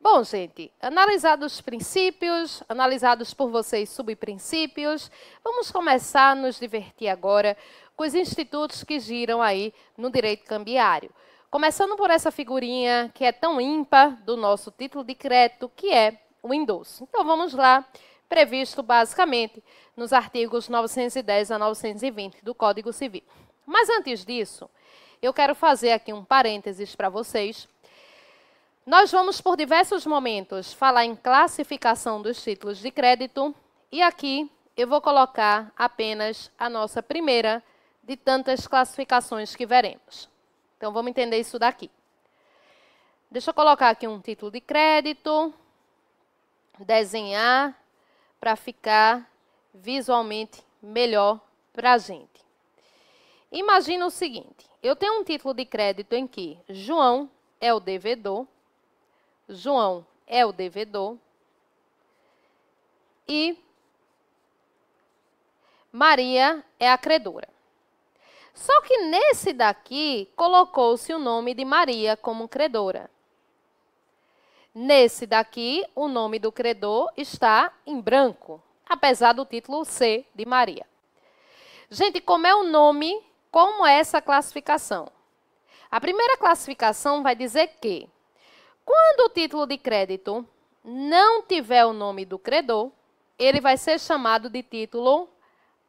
Bom, gente, analisados os princípios, analisados por vocês subprincípios, vamos começar a nos divertir agora com os institutos que giram aí no direito cambiário. Começando por essa figurinha que é tão ímpar do nosso título de crédito, que é o endosso. Então, vamos lá, previsto basicamente nos artigos 910 a 920 do Código Civil. Mas antes disso, eu quero fazer aqui um parênteses para vocês. Nós vamos, por diversos momentos, falar em classificação dos títulos de crédito e aqui eu vou colocar apenas a nossa primeira de tantas classificações que veremos. Então, vamos entender isso daqui. Deixa eu colocar aqui um título de crédito, desenhar para ficar visualmente melhor para a gente. Imagina o seguinte, eu tenho um título de crédito em que João é o devedor, e Maria é a credora. Só que nesse daqui, colocou-se o nome de Maria como credora. Nesse daqui, o nome do credor está em branco, apesar do título ser de Maria. Gente, como é o nome, como é essa classificação? A primeira classificação vai dizer que, quando o título de crédito não tiver o nome do credor, ele vai ser chamado de título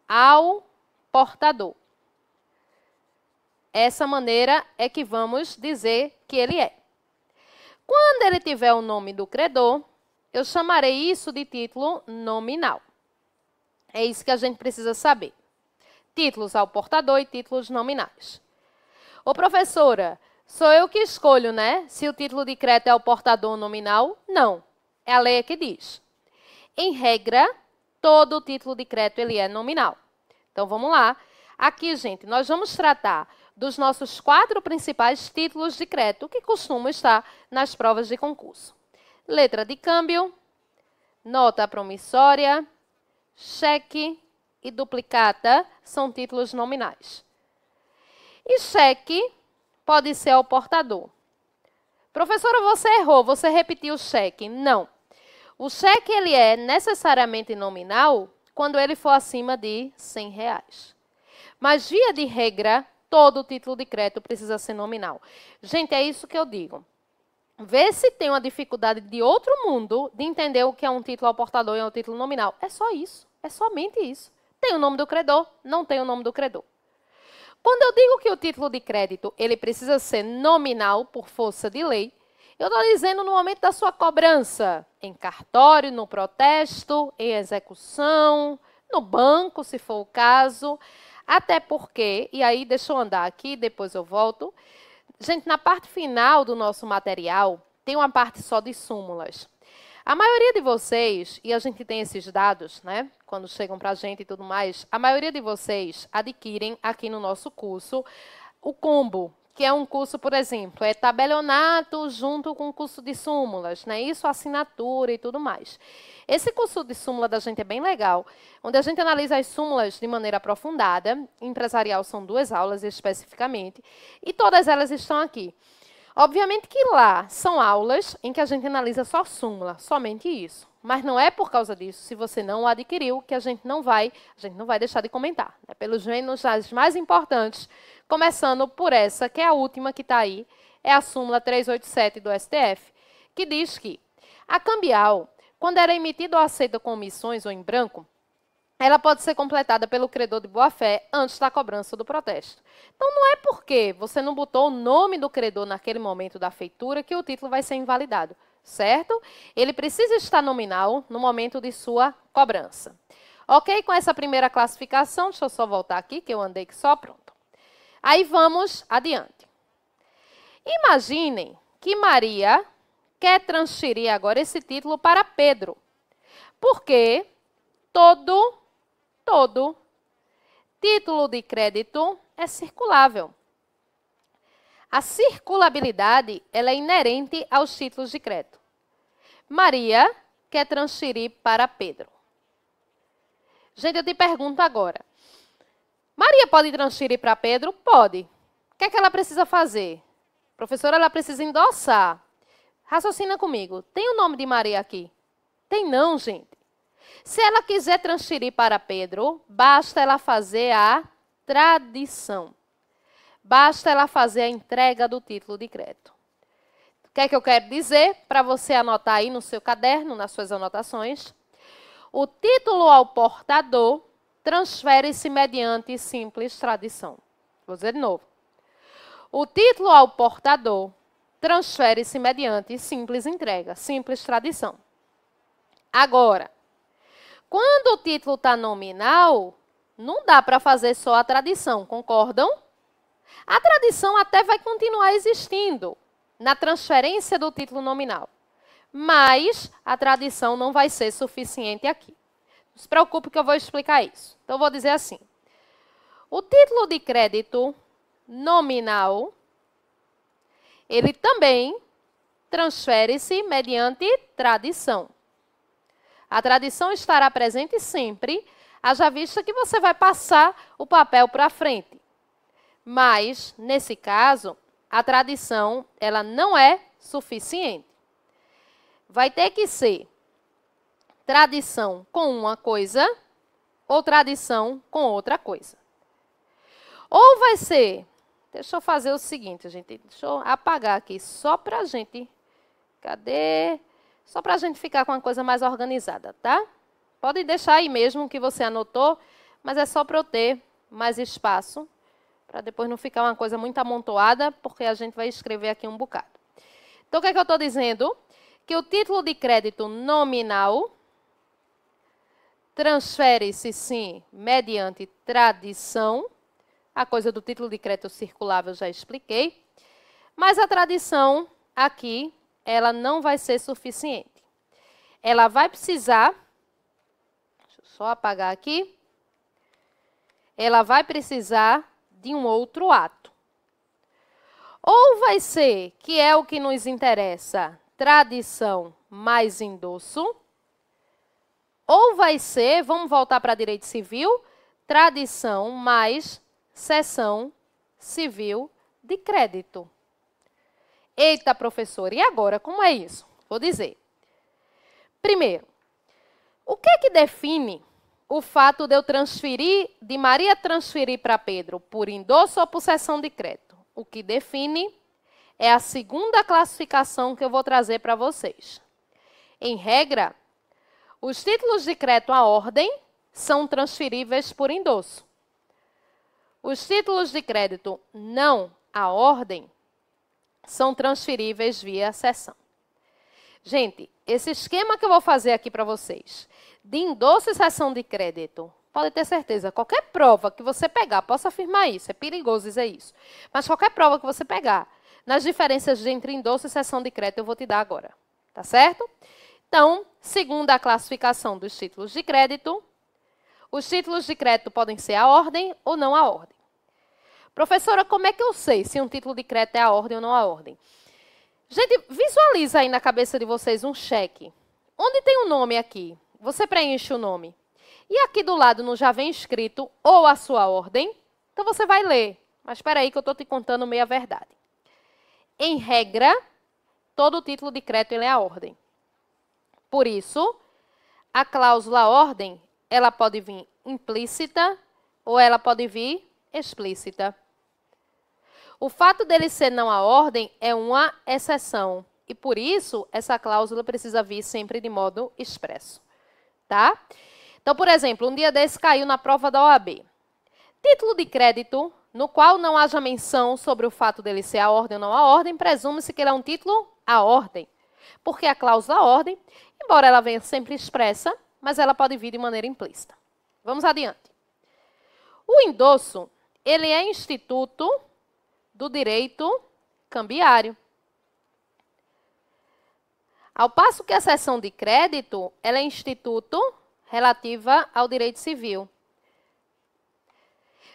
ao portador. Essa maneira é que vamos dizer que ele é. Quando ele tiver o nome do credor, eu chamarei isso de título nominal. É isso que a gente precisa saber. Títulos ao portador e títulos nominais. Ô, professora, sou eu que escolho, né? Se o título de crédito é ao portador nominal? Não. É a lei que diz. Em regra, todo título de crédito ele é nominal. Então, vamos lá. Aqui, gente, nós vamos tratar dos nossos 4 principais títulos de crédito que costumam estar nas provas de concurso. Letra de câmbio, nota promissória, cheque e duplicata são títulos nominais. E cheque pode ser ao portador. Professora, você errou, você repetiu o cheque. Não. O cheque ele é necessariamente nominal quando ele for acima de R$100. Mas, via de regra, todo título de crédito precisa ser nominal. Gente, é isso que eu digo. Vê se tem uma dificuldade de outro mundo de entender o que é um título ao portador e um título nominal. É só isso. É somente isso. Tem o nome do credor, não tem o nome do credor. Quando eu digo que o título de crédito ele precisa ser nominal por força de lei, eu estou dizendo no momento da sua cobrança, em cartório, no protesto, em execução, no banco, se for o caso. Até porque, e aí deixa eu andar aqui, depois eu volto. Gente, na parte final do nosso material, tem uma parte só de súmulas. A maioria de vocês, e a gente tem esses dados, né, quando chegam para a gente e tudo mais, a maioria de vocês adquirem aqui no nosso curso o combo, que é um curso, por exemplo, é tabelionato junto com o curso de súmulas, né, isso, assinatura e tudo mais. Esse curso de súmula da gente é bem legal, onde a gente analisa as súmulas de maneira aprofundada, empresarial são 2 aulas especificamente, e todas elas estão aqui. Obviamente que lá são aulas em que a gente analisa só súmula, somente isso. Mas não é por causa disso, se você não o adquiriu, que a gente não vai deixar de comentar. Né? Pelos menos as mais importantes, começando por essa, que é a última que está aí, é a súmula 387 do STF, que diz que a cambial, quando era emitida ou aceita com omissões ou em branco, ela pode ser completada pelo credor de boa-fé antes da cobrança do protesto. Então, não é porque você não botou o nome do credor naquele momento da feitura que o título vai ser invalidado, certo? Ele precisa estar nominal no momento de sua cobrança. Ok? Com essa primeira classificação, deixa eu só voltar aqui, que eu andei que só, pronto. Aí, vamos adiante. Imaginem que Maria quer transferir agora esse título para Pedro, porque todo título de crédito é circulável. A circulabilidade ela é inerente aos títulos de crédito. Maria quer transferir para Pedro. Gente, eu te pergunto agora. Maria pode transferir para Pedro? Pode. O que é que ela precisa fazer? Professora, ela precisa endossar. Raciocina comigo. Tem o nome de Maria aqui? Tem não, gente. Se ela quiser transferir para Pedro, basta ela fazer a tradição. Basta ela fazer a entrega do título de crédito. O que é que eu quero dizer? Para você anotar aí no seu caderno, nas suas anotações. O título ao portador transfere-se mediante simples tradição. Vou dizer de novo. O título ao portador transfere-se mediante simples entrega, simples tradição. Agora, quando o título está nominal, não dá para fazer só a tradição, concordam? A tradição até vai continuar existindo na transferência do título nominal, mas a tradição não vai ser suficiente aqui. Não se preocupe que eu vou explicar isso. Então, eu vou dizer assim. O título de crédito nominal, ele também transfere-se mediante tradição. A tradição estará presente sempre, haja vista que você vai passar o papel para frente. Mas, nesse caso, a tradição ela não é suficiente. Vai ter que ser tradição com uma coisa ou tradição com outra coisa. Ou vai ser... Deixa eu fazer o seguinte, gente. Deixa eu apagar aqui só para a gente... Cadê? Só para a gente ficar com uma coisa mais organizada, tá? Pode deixar aí mesmo o que você anotou, mas é só para eu ter mais espaço, para depois não ficar uma coisa muito amontoada, porque a gente vai escrever aqui um bocado. Então, o que é que eu estou dizendo? Que o título de crédito nominal transfere-se, sim, mediante tradição. A coisa do título de crédito circulável eu já expliquei. Mas a tradição aqui, ela não vai ser suficiente. Ela vai precisar... Deixa eu só apagar aqui. Ela vai precisar de um outro ato. Ou vai ser, que é o que nos interessa, tradição mais endosso. Ou vai ser, vamos voltar para direito civil, tradição mais cessão civil de crédito. Eita, professor, e agora, como é isso? Vou dizer. Primeiro, o que é que define o fato de eu transferir, de Maria transferir para Pedro por endosso ou por cessão de crédito? O que define é a segunda classificação que eu vou trazer para vocês. Em regra, os títulos de crédito à ordem são transferíveis por endosso. Os títulos de crédito não à ordem são transferíveis via cessão. Gente, esse esquema que eu vou fazer aqui para vocês, de endosso e cessão de crédito, pode ter certeza, qualquer prova que você pegar, posso afirmar isso, é perigoso dizer isso, mas qualquer prova que você pegar, nas diferenças entre endosso e cessão de crédito, eu vou te dar agora, tá certo? Então, segundo a classificação dos títulos de crédito, os títulos de crédito podem ser à ordem ou não à ordem. Professora, como é que eu sei se um título de crédito é à ordem ou não à ordem? Gente, visualiza aí na cabeça de vocês um cheque. Onde tem um nome aqui? Você preenche o nome. E aqui do lado não já vem escrito ou a sua ordem? Então você vai ler. Mas espera aí que eu estou te contando meia verdade. Em regra, todo título de crédito ele é à ordem. Por isso, a cláusula ordem, ela pode vir implícita ou ela pode vir explícita. O fato dele ser não à ordem é uma exceção. E por isso, essa cláusula precisa vir sempre de modo expresso. Tá? Então, por exemplo, um dia desse caiu na prova da OAB. Título de crédito, no qual não haja menção sobre o fato dele ser à ordem ou não à ordem, presume-se que ele é um título à ordem. Porque a cláusula ordem, embora ela venha sempre expressa, mas ela pode vir de maneira implícita. Vamos adiante. O endosso, ele é instituto do direito cambiário. Ao passo que a cessão de crédito, ela é instituto relativa ao direito civil.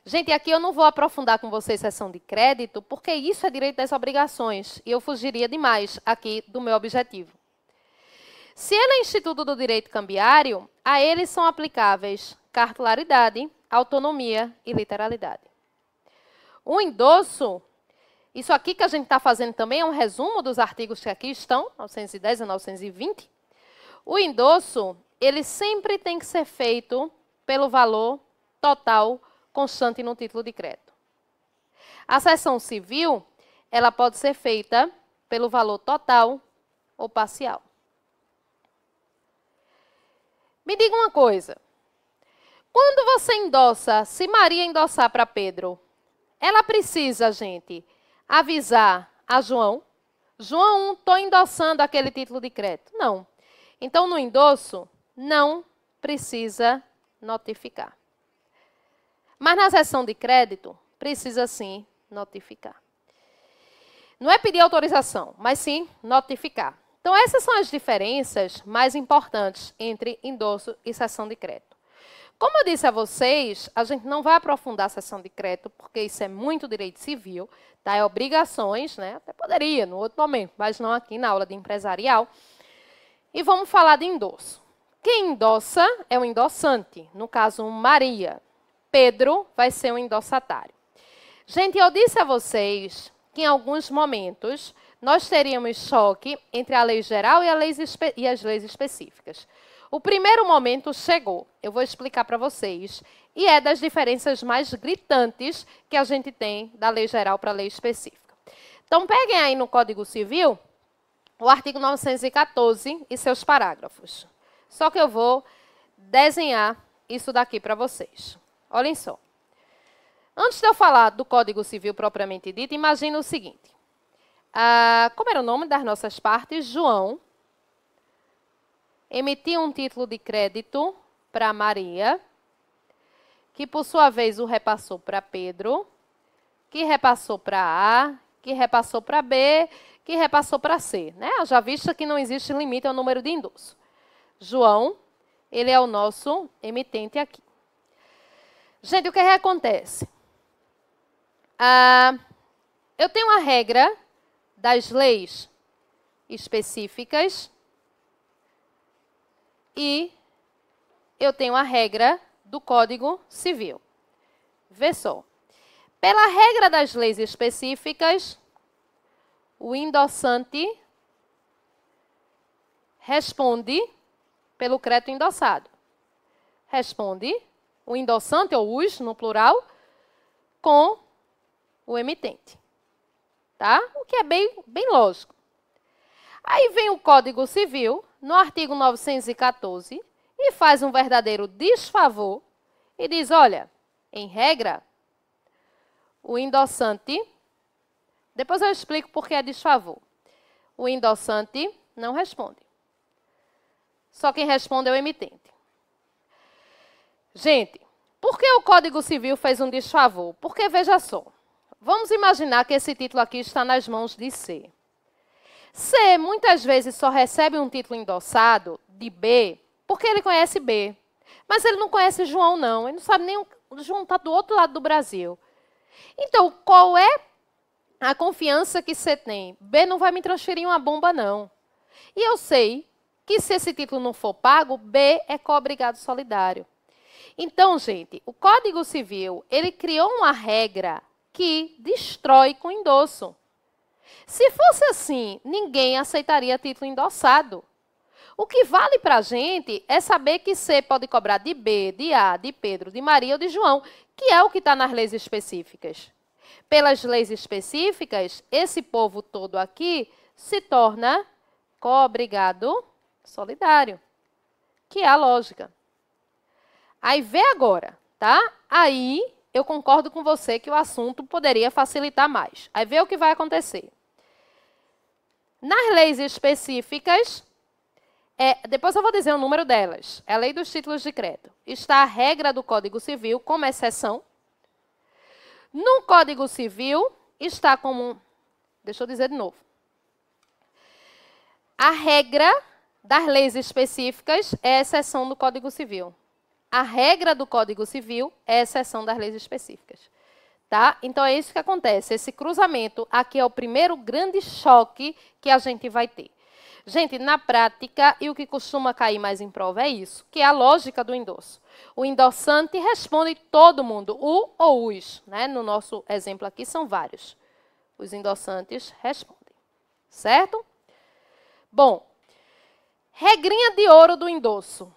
Gente, aqui eu não vou aprofundar com vocês cessão de crédito, porque isso é direito das obrigações, e eu fugiria demais aqui do meu objetivo. Se ele é instituto do direito cambiário, a ele são aplicáveis cartularidade, autonomia e literalidade. O endosso, Isso aqui que a gente está fazendo também é um resumo dos artigos que aqui estão, 910 a 920. O endosso, ele sempre tem que ser feito pelo valor total constante no título de crédito. A cessão civil, ela pode ser feita pelo valor total ou parcial. Me diga uma coisa. Quando você endossa, se Maria endossar para Pedro, ela precisa, gente, avisar a João. João, estou endossando aquele título de crédito. Não. Então, no endosso, não precisa notificar. Mas na cessão de crédito, precisa sim notificar. Não é pedir autorização, mas sim notificar. Então, essas são as diferenças mais importantes entre endosso e cessão de crédito. Como eu disse a vocês, a gente não vai aprofundar a cessão de crédito, porque isso é muito direito civil, tá? É obrigações, né? Até poderia, no outro momento, mas não aqui na aula de empresarial. E vamos falar de endosso. Quem endossa é o endossante, no caso, Maria. Pedro vai ser o endossatário. Gente, eu disse a vocês que em alguns momentos nós teríamos choque entre a lei geral e as leis específicas. O primeiro momento chegou, eu vou explicar para vocês, e é das diferenças mais gritantes que a gente tem da lei geral para a lei específica. Então, peguem aí no Código Civil o artigo 914 e seus parágrafos. Só que eu vou desenhar isso daqui para vocês. Olhem só. Antes de eu falar do Código Civil propriamente dito, imagine o seguinte. Como era o nome das nossas partes? João emitiu um título de crédito para Maria, que por sua vez o repassou para Pedro, que repassou para A, que repassou para B, que repassou para C. Né? Já visto que não existe limite ao número de endosso. João, ele é o nosso emitente aqui. Gente, o que acontece? Eu tenho a regra das leis específicas e eu tenho a regra do Código Civil. Vê só. Pela regra das leis específicas, o endossante responde pelo crédito endossado. Responde o endossante, ou os, no plural, com o emitente. Tá? O que é bem lógico. Aí vem o Código Civil, no artigo 914, e faz um verdadeiro desfavor e diz, olha, em regra, o endossante, depois eu explico por que é desfavor, o endossante não responde. Só quem responde é o emitente. Gente, por que o Código Civil fez um desfavor? Porque, veja só, vamos imaginar que esse título aqui está nas mãos de C. C, muitas vezes, só recebe um título endossado de B porque ele conhece B. Mas ele não conhece João, não. Ele não sabe nem... O João está do outro lado do Brasil. Então, qual é a confiança que C tem? B não vai me transferir uma bomba, não. E eu sei que se esse título não for pago, B é co-obrigado solidário. Então, gente, o Código Civil, ele criou uma regra que destrói com endosso. Se fosse assim, ninguém aceitaria título endossado. O que vale para a gente é saber que C pode cobrar de B, de A, de Pedro, de Maria ou de João, que é o que está nas leis específicas. Pelas leis específicas, esse povo todo aqui se torna co-obrigado solidário, que é a lógica. Aí vê agora, tá? Aí eu concordo com você que o assunto poderia facilitar mais. Aí vê o que vai acontecer. Nas leis específicas, depois eu vou dizer o número delas. É a lei dos títulos de crédito. Está a regra do Código Civil como exceção. No Código Civil está como... Deixa eu dizer de novo. A regra das leis específicas é a exceção do Código Civil. A regra do Código Civil é a exceção das leis específicas. Tá? Então, é isso que acontece. Esse cruzamento aqui é o primeiro grande choque que a gente vai ter. Gente, na prática, e o que costuma cair mais em prova é isso, que é a lógica do endosso. O endossante responde todo mundo, o ou os. Né? No nosso exemplo aqui, são vários. os endossantes respondem. Certo? Bom, regrinha de ouro do endosso.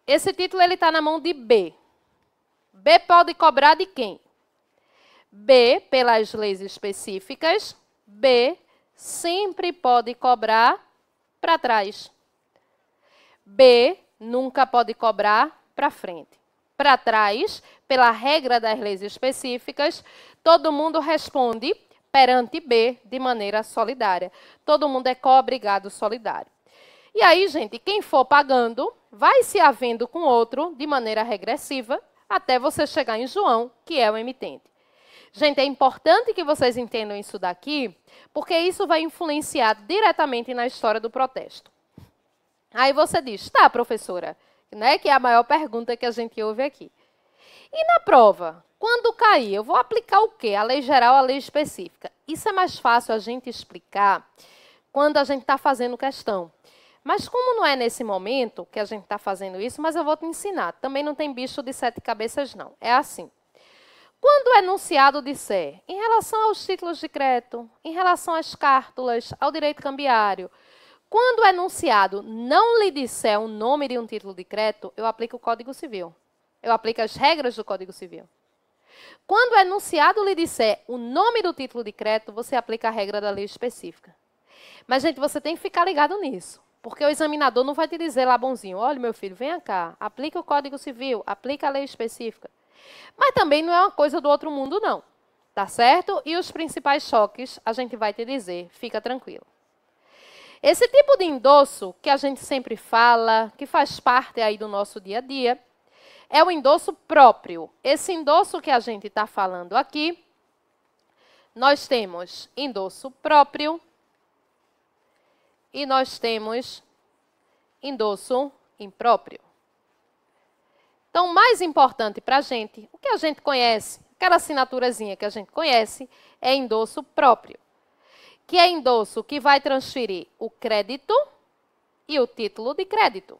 Esse título está na mão de B. B pode cobrar de quem? B, pelas leis específicas, B sempre pode cobrar para trás. B nunca pode cobrar para frente. Para trás, pela regra das leis específicas, todo mundo responde perante B de maneira solidária. Todo mundo é co-obrigado solidário. E aí, gente, quem for pagando vai se havendo com outro de maneira regressiva até você chegar em João, que é o emitente. Gente, é importante que vocês entendam isso daqui, porque isso vai influenciar diretamente na história do protesto. Aí você diz, tá, professora, né, que é a maior pergunta que a gente ouve aqui. E na prova, quando cair, eu vou aplicar o quê? A lei geral, a lei específica. Isso é mais fácil a gente explicar quando a gente está fazendo questão. Mas como não é nesse momento que a gente está fazendo isso, mas eu vou te ensinar. Também não tem bicho de 7 cabeças, não. É assim. Quando o enunciado disser, em relação aos títulos de crédito, em relação às cártulas, ao direito cambiário, quando o enunciado não lhe disser o nome de um título de crédito, eu aplico o Código Civil. Eu aplico as regras do Código Civil. Quando o enunciado lhe disser o nome do título de crédito, você aplica a regra da lei específica. Mas, gente, você tem que ficar ligado nisso. Porque o examinador não vai te dizer lá bonzinho, olha, meu filho, venha cá, aplica o Código Civil, aplica a lei específica. Mas também não é uma coisa do outro mundo, não. Tá certo? E os principais choques, a gente vai te dizer, fica tranquilo. Esse tipo de endosso que a gente sempre fala, que faz parte aí do nosso dia a dia, é o endosso próprio. Esse endosso que a gente está falando aqui, nós temos endosso próprio e nós temos endosso impróprio. Então, o mais importante para a gente, o que a gente conhece, aquela assinaturazinha que a gente conhece, é endosso próprio, que é endosso que vai transferir o crédito e o título de crédito.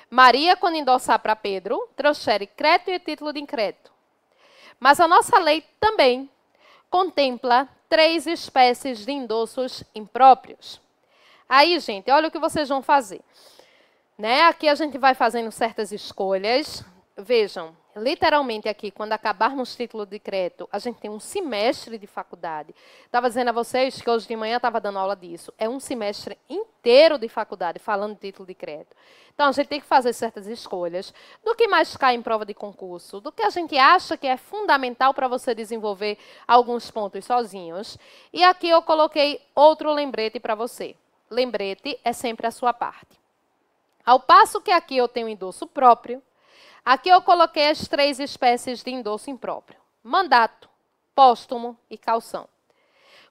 Maria, quando endossar para Pedro, transfere crédito e título de crédito. Mas a nossa lei também contempla 3 espécies de endossos impróprios. Aí, gente, olha o que vocês vão fazer. Né? Aqui a gente vai fazendo certas escolhas. Vejam, literalmente aqui, quando acabarmos o título de crédito, a gente tem um semestre de faculdade. Estava dizendo a vocês que hoje de manhã estava dando aula disso. É um semestre inteiro de faculdade falando de título de crédito. Então, a gente tem que fazer certas escolhas do que mais cai em prova de concurso, do que a gente acha que é fundamental para você desenvolver alguns pontos sozinhos. E aqui eu coloquei outro lembrete para você. Lembrete é sempre a sua parte. Ao passo que aqui eu tenho endosso próprio, aqui eu coloquei as 3 espécies de endosso impróprio. Mandato, póstumo e caução.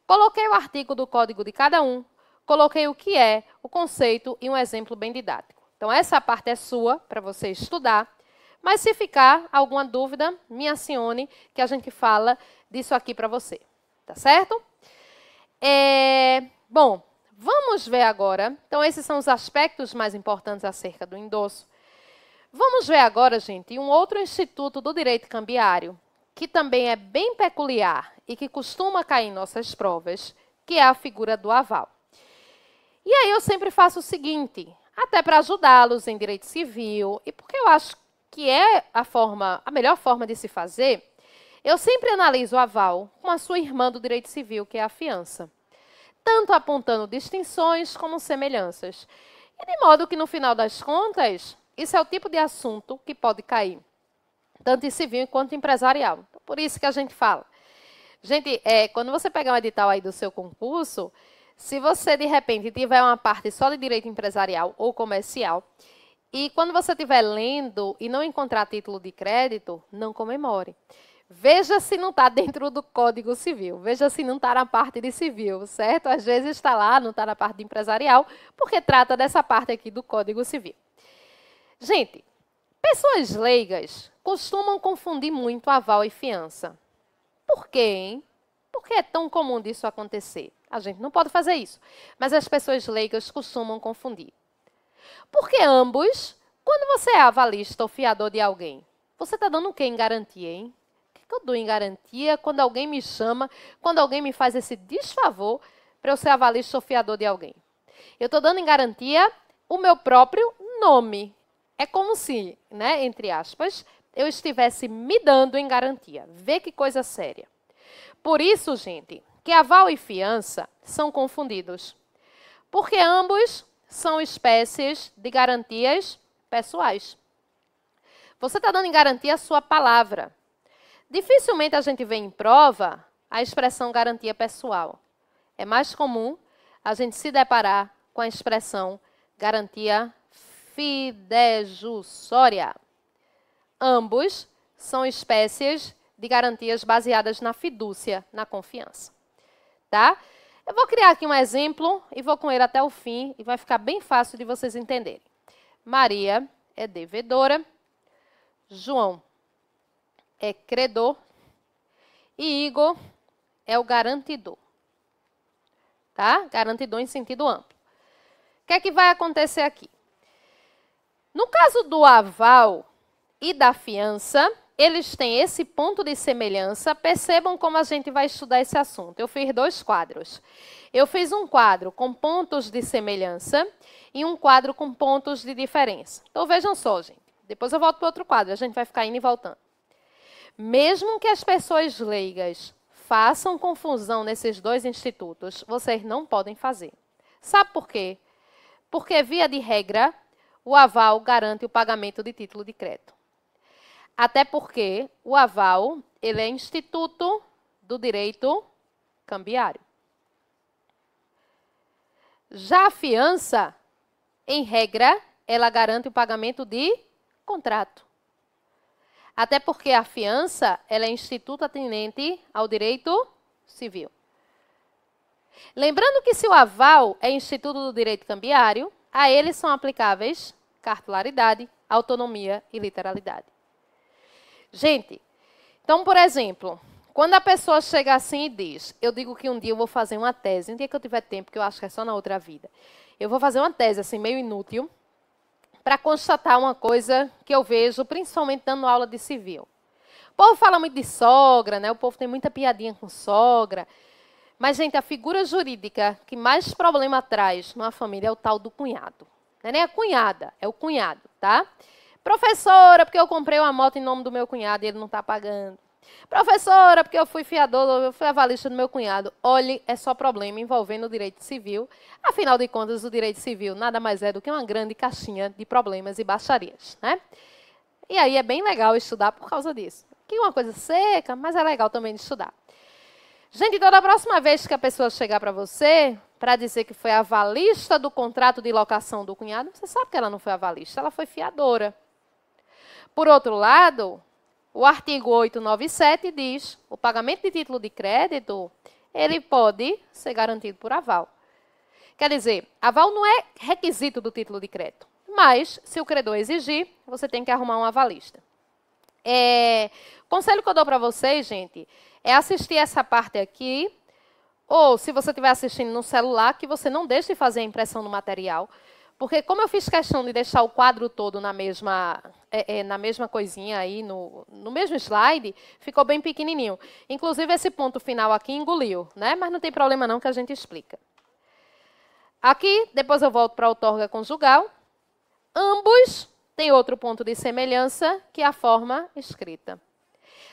Coloquei o artigo do código de cada um, coloquei o que é, o conceito e um exemplo bem didático. Então, essa parte é sua, para você estudar. Mas se ficar alguma dúvida, me acione, que a gente fala disso aqui para você. Tá certo? Bom, vamos ver agora. Então, esses são os aspectos mais importantes acerca do endosso. Vamos ver agora, gente, um outro instituto do direito cambiário, que também é bem peculiar e que costuma cair em nossas provas, que é a figura do aval. E aí eu sempre faço o seguinte, até para ajudá-los em direito civil, e porque eu acho que é a melhor forma de se fazer, eu sempre analiso o aval com a sua irmã do direito civil, que é a fiança. Tanto apontando distinções como semelhanças. E de modo que, no final das contas, isso é o tipo de assunto que pode cair, tanto em civil quanto empresarial. Então, por isso que a gente fala. Gente, quando você pegar um edital aí do seu concurso, se você, de repente, tiver uma parte só de direito empresarial ou comercial, e quando você estiver lendo e não encontrar título de crédito, não comemore. Veja se não está dentro do Código Civil, veja se não está na parte de civil, certo? Às vezes está lá, não está na parte de empresarial, porque trata dessa parte aqui do Código Civil. Gente, pessoas leigas costumam confundir muito aval e fiança. Por quê, hein? Por que é tão comum disso acontecer? A gente não pode fazer isso, mas as pessoas leigas costumam confundir. Porque ambos, quando você é avalista ou fiador de alguém, você está dando o quê em garantia, hein? que eu dou em garantia quando alguém me chama, quando alguém me faz esse desfavor para eu ser avalista ou fiador de alguém? Eu estou dando em garantia o meu próprio nome. É como se, né, entre aspas, eu estivesse me dando em garantia. Vê que coisa séria. Por isso, gente, que aval e fiança são confundidos. Porque ambos são espécies de garantias pessoais. Você está dando em garantia a sua palavra. Dificilmente a gente vê em prova a expressão garantia pessoal. É mais comum a gente se deparar com a expressão garantia fidejussória. Ambos são espécies de garantias baseadas na fidúcia, na confiança. Tá? Eu vou criar aqui um exemplo e vou com ele até o fim e vai ficar bem fácil de vocês entenderem. Maria é devedora, João é credor e Igor é o garantidor. Tá? Garantidor em sentido amplo. O que é que vai acontecer aqui? No caso do aval e da fiança, eles têm esse ponto de semelhança. Percebam como a gente vai estudar esse assunto. Eu fiz 2 quadros. Eu fiz um quadro com pontos de semelhança e um quadro com pontos de diferença. Então, vejam só, gente. Depois eu volto para outro quadro. A gente vai ficar indo e voltando. Mesmo que as pessoas leigas façam confusão nesses 2 institutos, vocês não podem fazer. Sabe por quê? Porque, via de regra, o aval garante o pagamento de título de crédito. Até porque o aval ele é instituto do direito cambiário. Já a fiança, em regra, ela garante o pagamento de contrato. Até porque a fiança ela é instituto atinente ao direito civil. Lembrando que se o aval é instituto do direito cambiário, a ele são aplicáveis cartularidade, autonomia e literalidade. Gente, então, por exemplo, quando a pessoa chega assim e diz, eu digo que um dia eu vou fazer uma tese, um dia que eu tiver tempo, que eu acho que é só na outra vida, eu vou fazer uma tese assim, meio inútil, para constatar uma coisa que eu vejo, principalmente dando aula de civil. O povo fala muito de sogra, né? O povo tem muita piadinha com sogra. Mas, gente, a figura jurídica que mais problema traz numa família é o tal do cunhado. Não é nem a cunhada, é o cunhado, tá? Professora, porque eu comprei uma moto em nome do meu cunhado e ele não está pagando. Professora, porque eu fui fiador, eu fui avalista do meu cunhado. Olhe, é só problema envolvendo o direito civil. Afinal de contas, o direito civil nada mais é do que uma grande caixinha de problemas e baixarias, né? E aí é bem legal estudar por causa disso. Que é uma coisa seca, mas é legal também de estudar. Gente, então da próxima vez que a pessoa chegar para você, para dizer que foi avalista do contrato de locação do cunhado, você sabe que ela não foi avalista, ela foi fiadora. Por outro lado, o artigo 897 diz, o pagamento de título de crédito, ele pode ser garantido por aval. Quer dizer, aval não é requisito do título de crédito, mas, se o credor exigir, você tem que arrumar um avalista. O conselho que eu dou para vocês, gente, é assistir essa parte aqui, ou, se você estiver assistindo no celular, que você não deixe de fazer a impressão do material, porque como eu fiz questão de deixar o quadro todo na mesma coisinha aí, no mesmo slide, ficou bem pequenininho. Inclusive, esse ponto final aqui engoliu, né? Mas não tem problema não que a gente explica. Aqui, depois eu volto para a outorga conjugal. Ambos têm outro ponto de semelhança, que é a forma escrita.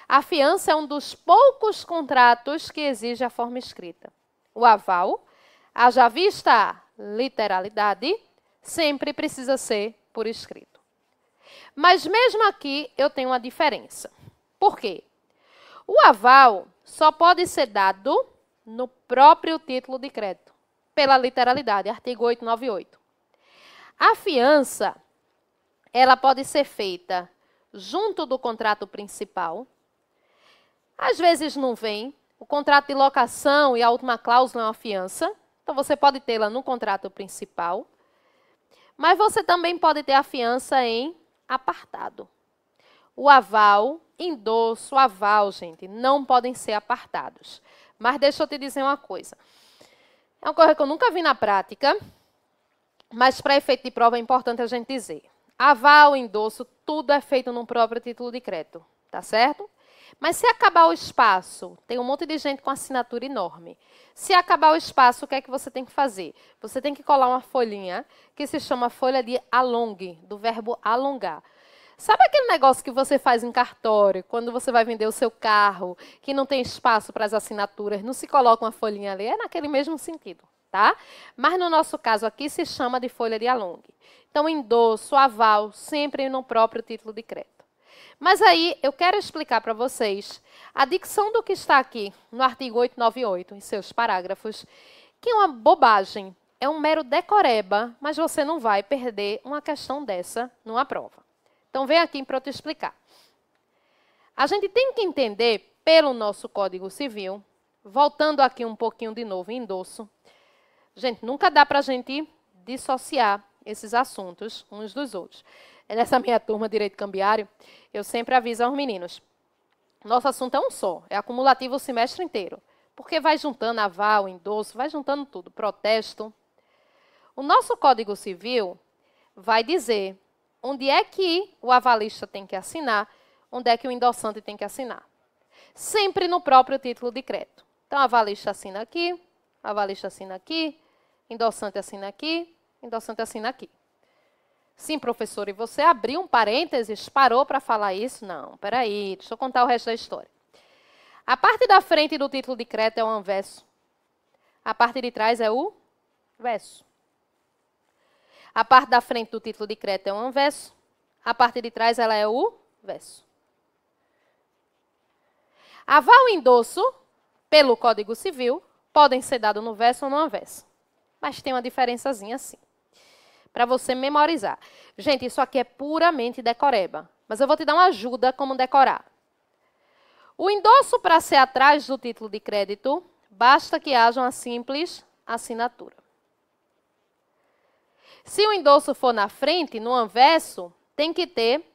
A fiança é um dos poucos contratos que exige a forma escrita. O aval, haja vista a literalidade, sempre precisa ser por escrito. Mas mesmo aqui eu tenho uma diferença. Por quê? O aval só pode ser dado no próprio título de crédito, pela literalidade, artigo 898. A fiança, ela pode ser feita junto do contrato principal. Às vezes não vem. O contrato de locação e a última cláusula é uma fiança. Então, você pode tê-la no contrato principal. Mas você também pode ter a fiança em apartado. O aval, endosso, aval, gente, não podem ser apartados. Mas deixa eu te dizer uma coisa. É uma coisa que eu nunca vi na prática, mas para efeito de prova é importante a gente dizer. Aval, endosso, tudo é feito no próprio título de crédito, tá certo? Mas se acabar o espaço, tem um monte de gente com assinatura enorme. Se acabar o espaço, o que é que você tem que fazer? Você tem que colar uma folhinha que se chama folha de alongue, do verbo alongar. Sabe aquele negócio que você faz em cartório, quando você vai vender o seu carro, que não tem espaço para as assinaturas, não se coloca uma folhinha ali? É naquele mesmo sentido, tá? Mas no nosso caso aqui se chama de folha de alongue. Então, endosso, aval, sempre no próprio título de crédito. Mas aí eu quero explicar para vocês a dicção do que está aqui no artigo 898, em seus parágrafos, que é uma bobagem, é um mero decoreba, mas você não vai perder uma questão dessa numa prova. Então, vem aqui para eu te explicar. A gente tem que entender, pelo nosso Código Civil, voltando aqui um pouquinho de novo em endosso, gente, nunca dá para a gente dissociar esses assuntos uns dos outros. Nessa minha turma de Direito Cambiário, eu sempre aviso aos meninos, nosso assunto é um só, é acumulativo o semestre inteiro, porque vai juntando aval, endosso, vai juntando tudo, protesto. O nosso Código Civil vai dizer onde é que o avalista tem que assinar, onde é que o endossante tem que assinar. Sempre no próprio título de crédito. Então, o avalista assina aqui, o avalista assina aqui, endossante assina aqui, endossante assina aqui. Sim, professor, e você abriu um parênteses, parou para falar isso? Não, peraí, deixa eu contar o resto da história. A parte da frente do título de crédito é o anverso. A parte de trás é o verso. A parte da frente do título de crédito é o anverso. A parte de trás ela é o verso. Aval e endosso, pelo Código Civil, podem ser dados no verso ou no anverso. Mas tem uma diferençazinha assim, para você memorizar. Gente, isso aqui é puramente decoreba, mas eu vou te dar uma ajuda como decorar. O endosso, para ser atrás do título de crédito, basta que haja uma simples assinatura. Se o endosso for na frente, no anverso, tem que ter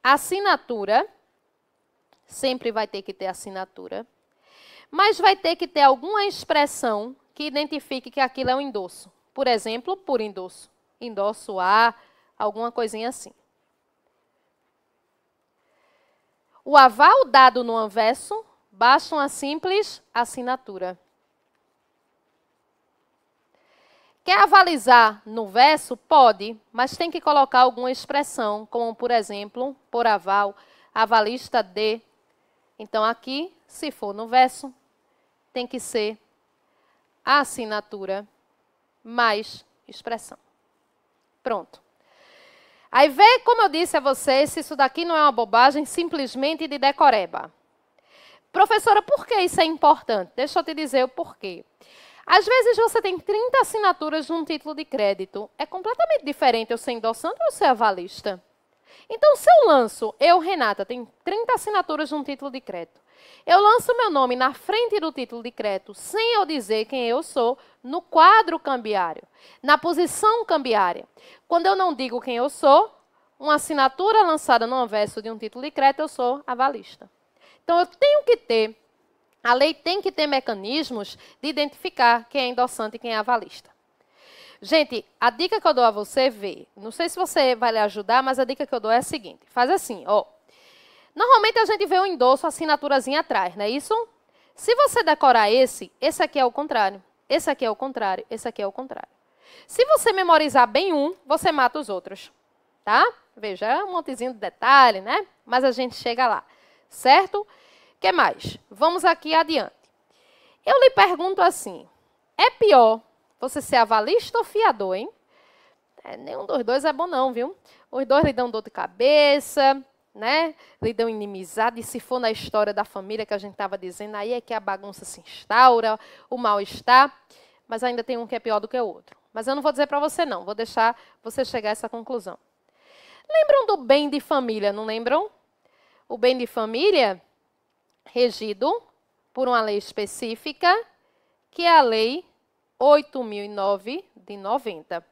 assinatura, sempre vai ter que ter assinatura, mas vai ter que ter alguma expressão que identifique que aquilo é um endosso. Por exemplo, por endosso. Endosso A, alguma coisinha assim. O aval dado no anverso, basta uma simples assinatura. Quer avalizar no verso? Pode, mas tem que colocar alguma expressão, como, por exemplo, por aval, avalista de. Então, aqui, se for no verso, tem que ser a assinatura mais expressão. Pronto. Aí vê, como eu disse a vocês, se isso daqui não é uma bobagem simplesmente de decoreba. Professora, por que isso é importante? Deixa eu te dizer o porquê. Às vezes você tem 30 assinaturas num título de crédito. É completamente diferente eu ser endossante ou ser avalista. Então, se eu lanço, Renata, tem 30 assinaturas num título de crédito. Eu lanço meu nome na frente do título de crédito, sem eu dizer quem eu sou, no quadro cambiário, na posição cambiária. Quando eu não digo quem eu sou, uma assinatura lançada no anverso de um título de crédito, eu sou avalista. Então, eu tenho que ter, a lei tem que ter mecanismos de identificar quem é endossante e quem é avalista. Gente, a dica que eu dou a você, não sei se você vai lhe ajudar, mas a dica que eu dou é a seguinte, faz assim, ó. Normalmente a gente vê um endosso, assinaturazinha atrás, não é isso? Se você decorar esse aqui é o contrário, esse aqui é o contrário, esse aqui é o contrário. Se você memorizar bem um, você mata os outros, tá? Veja, é um montezinho de detalhe, né? Mas a gente chega lá, certo? O que mais? Vamos aqui adiante. Eu lhe pergunto assim, é pior você ser avalista ou fiador, hein? Nenhum dos dois é bom não, viu? Os dois lhe dão dor de cabeça, né? Lhe dão inimizade, e se for na história da família que a gente estava dizendo, aí é que a bagunça se instaura, o mal-estar, mas ainda tem um que é pior do que o outro. Mas eu não vou dizer para você não, vou deixar você chegar a essa conclusão. Lembram do bem de família, não lembram? O bem de família, regido por uma lei específica, que é a Lei 8.009 de 90.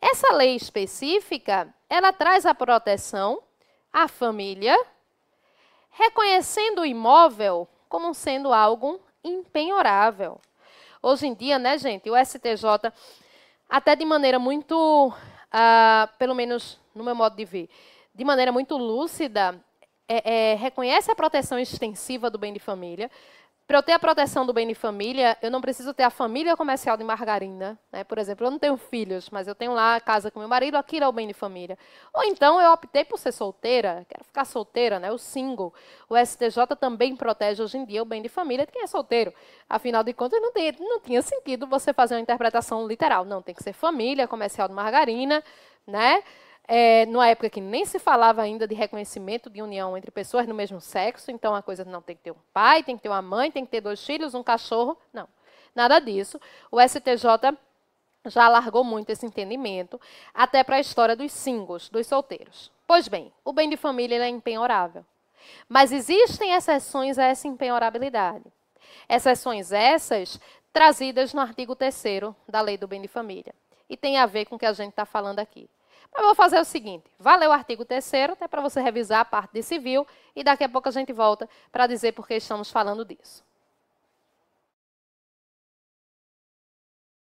Essa lei específica, ela traz a proteção à família, reconhecendo o imóvel como sendo algo impenhorável. Hoje em dia, né, gente, o STJ, até de maneira muito, pelo menos no meu modo de ver, de maneira muito lúcida, reconhece a proteção extensiva do bem de família. Para eu ter a proteção do bem de família, eu não preciso ter a família comercial de margarina, né? Por exemplo, eu não tenho filhos, mas eu tenho lá a casa com meu marido, aquilo é o bem de família. Ou então eu optei por ser solteira, quero ficar solteira, né? O single. O STJ também protege hoje em dia o bem de família de quem é solteiro. Afinal de contas, não tinha sentido você fazer uma interpretação literal. Não, tem que ser família comercial de margarina, né? Numa época que nem se falava ainda de reconhecimento de união entre pessoas do mesmo sexo, então a coisa não tem que ter um pai, tem que ter uma mãe, tem que ter 2 filhos, um cachorro, não. Nada disso. O STJ já alargou muito esse entendimento, até para a história dos singles, dos solteiros. Pois bem, o bem de família ele é impenhorável. Mas existem exceções a essa impenhorabilidade. Exceções essas trazidas no artigo 3º da Lei do Bem de Família. E tem a ver com o que a gente está falando aqui. Eu vou fazer o seguinte, vá ler o artigo 3º, até para você revisar a parte de civil, e daqui a pouco a gente volta para dizer por que estamos falando disso.